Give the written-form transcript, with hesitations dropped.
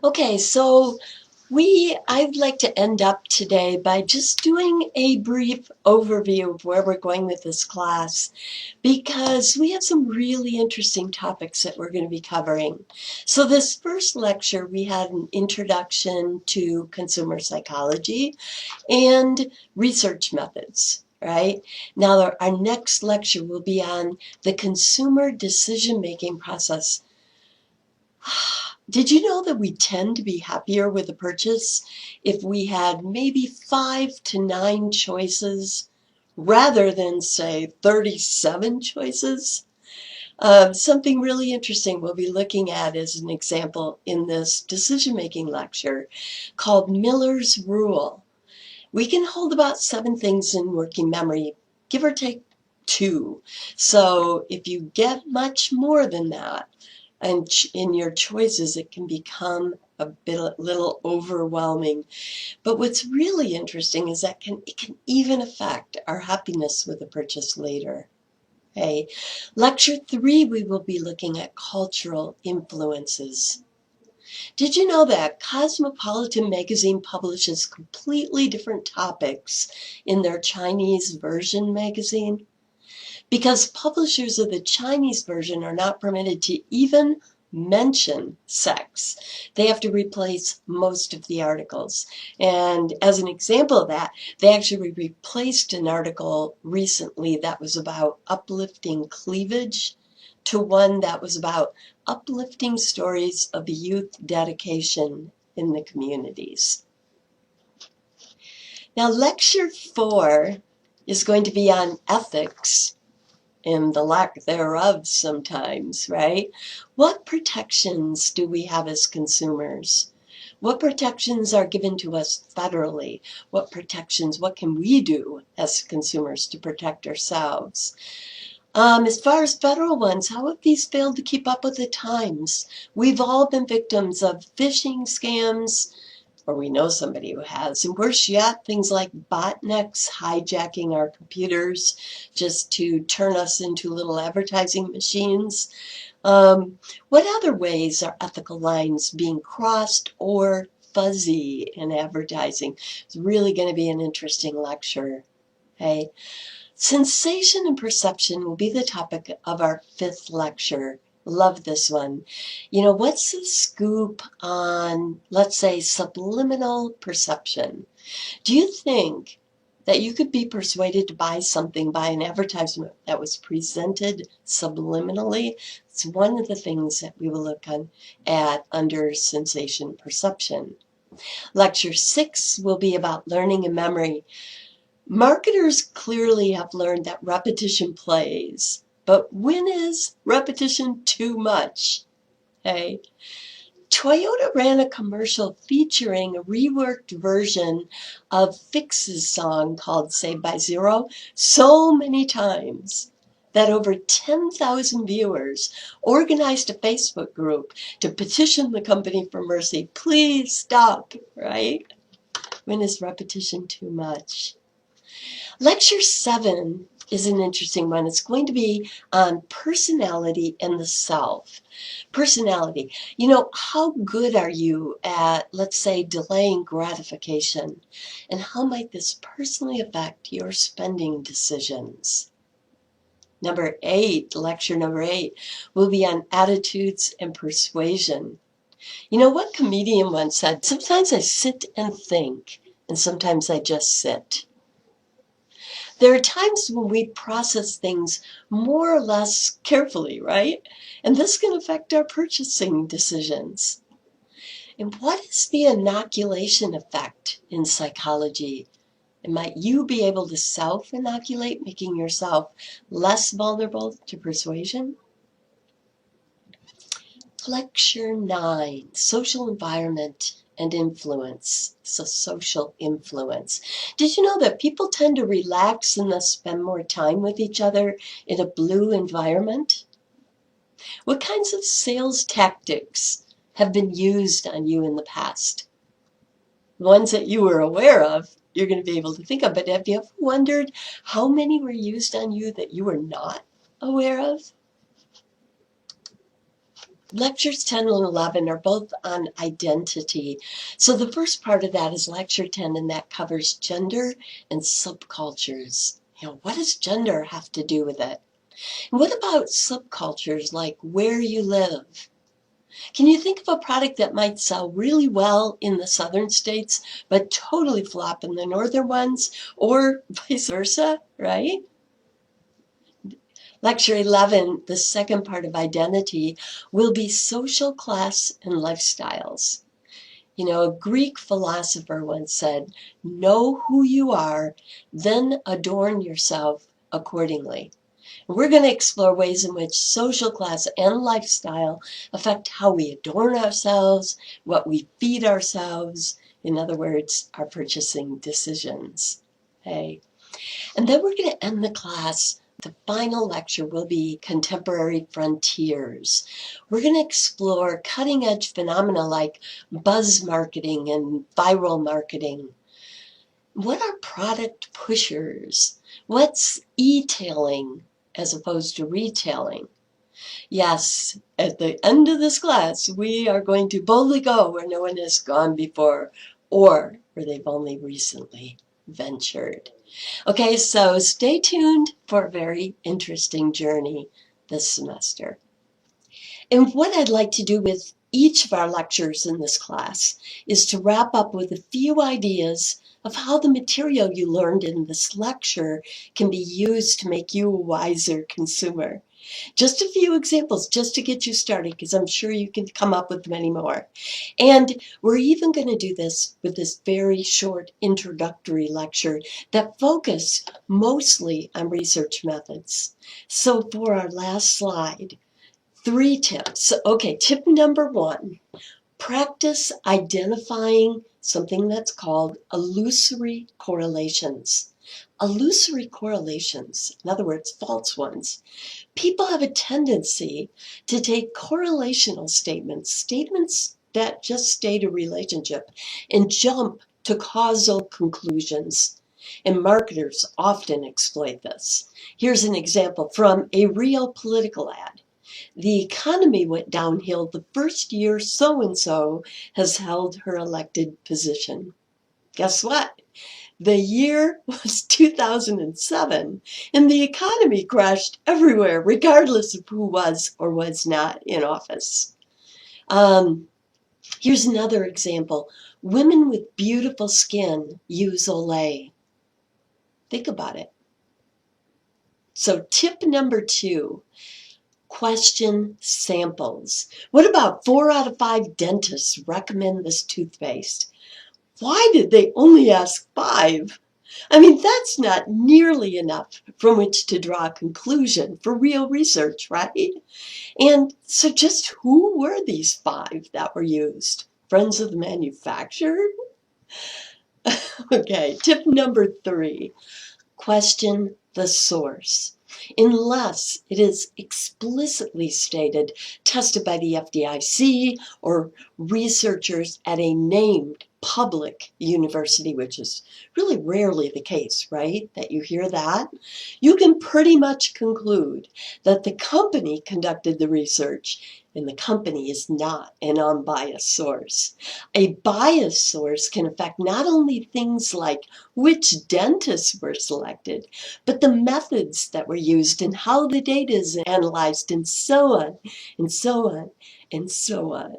Okay, I'd like to end up today by just doing a brief overview of where we're going with this class because we have some really interesting topics that we're going to be covering. So this first lecture, we had an introduction to consumer psychology and research methods. Right? Now, our next lecture will be on the consumer decision-making process. Did you know that we tend to be happier with a purchase if we had maybe 5 to 9 choices rather than, say, 37 choices? Something really interesting we'll be looking at as an example in this decision-making lecture called Miller's Rule. We can hold about 7 things in working memory, give or take 2. So if you get much more than that, and in your choices, it can become a little overwhelming. But what's really interesting is that it can even affect our happiness with a purchase later. Okay. Lecture 3, we will be looking at cultural influences. Did you know that Cosmopolitan magazine publishes completely different topics in their Chinese version magazine? Because publishers of the Chinese version are not permitted to even mention sex. They have to replace most of the articles. And as an example of that, they actually replaced an article recently that was about uplifting cleavage to one that was about uplifting stories of youth dedication in the communities. Now, lecture 4 is going to be on ethics and the lack thereof sometimes, right? What protections do we have as consumers? What protections are given to us federally? What can we do as consumers to protect ourselves? As far as federal ones, how have these failed to keep up with the times? We've all been victims of phishing scams, or we know somebody who has. And worse yet, things like botnets hijacking our computers just to turn us into little advertising machines. What other ways are ethical lines being crossed or fuzzy in advertising? It's really going to be an interesting lecture. Okay. Sensation and perception will be the topic of our 5th lecture. Love this one. You know, what's the scoop on, let's say, subliminal perception? Do you think that you could be persuaded to buy something by an advertisement that was presented subliminally? It's one of the things that we will look at under sensation perception. Lecture 6 will be about learning and memory. Marketers clearly have learned that repetition plays, but when is repetition too much? Okay. Toyota ran a commercial featuring a reworked version of Fix's song called Saved by Zero so many times that over 10,000 viewers organized a Facebook group to petition the company for mercy. Please stop, right? When is repetition too much? Lecture 7 is an interesting one. It's going to be on personality and the self. Personality. You know, how good are you at, let's say, delaying gratification? And how might this personally affect your spending decisions? Lecture number 8, will be on attitudes and persuasion. You know what comedian once said, sometimes I sit and think, and sometimes I just sit. There are times when we process things more or less carefully, right? And this can affect our purchasing decisions. And what is the inoculation effect in psychology? And might you be able to self-inoculate, making yourself less vulnerable to persuasion? Lecture 9, Social Environment and Influence. So social influence. Did you know that people tend to relax and thus spend more time with each other in a blue environment? What kinds of sales tactics have been used on you in the past? Ones that you were aware of, you're going to be able to think of, but have you ever wondered how many were used on you that you were not aware of? Lectures 10 and 11 are both on identity. So the first part of that is lecture 10, and that covers gender and subcultures. What does gender have to do with it? And what about subcultures like where you live? Can you think of a product that might sell really well in the southern states, but totally flop in the northern ones, or vice versa, right? Lecture 11, the second part of identity, will be social class and lifestyles. A Greek philosopher once said, "Know who you are, then adorn yourself accordingly." We're going to explore ways in which social class and lifestyle affect how we adorn ourselves, what we feed ourselves, in other words, our purchasing decisions. Hey. And then we're going to end the class. The final lecture will be Contemporary Frontiers. We're going to explore cutting-edge phenomena like buzz marketing and viral marketing. What are product pushers? What's e-tailing as opposed to retailing? Yes, at the end of this class, we are going to boldly go where no one has gone before, or where they've only recently ventured. Okay, so stay tuned for a very interesting journey this semester. And what I'd like to do with each of our lectures in this class is to wrap up with a few ideas of how the material you learned in this lecture can be used to make you a wiser consumer. Just a few examples just to get you started, because I'm sure you can come up with many more. And we're even going to do this with this very short introductory lecture that focus mostly on research methods. So for our last slide, 3 tips. Okay, tip number 1, practice identifying something that's called illusory correlations. Illusory correlations, in other words, false ones. People have a tendency to take correlational statements that just state a relationship, and jump to causal conclusions. And marketers often exploit this. Here's an example from a real political ad. The economy went downhill the first year so-and-so has held her elected position. Guess what? The year was 2007, and the economy crashed everywhere, regardless of who was or was not in office. Here's another example. Women with beautiful skin use Olay. Think about it. So tip number 2, question samples. What about 4 out of 5 dentists recommend this toothpaste? Why did they only ask 5? I mean, that's not nearly enough from which to draw a conclusion for real research, right? And so just who were these 5 that were used? Friends of the manufacturer? Okay, tip number 3, question the source. Unless it is explicitly stated, tested by the FDIC or researchers at a named public university, which is really rarely the case, right? That you hear that. You can pretty much conclude that the company conducted the research, and the company is not an unbiased source. A biased source can affect not only things like which dentists were selected, but the methods that were used and how the data is analyzed, and so on, and so on, and so on.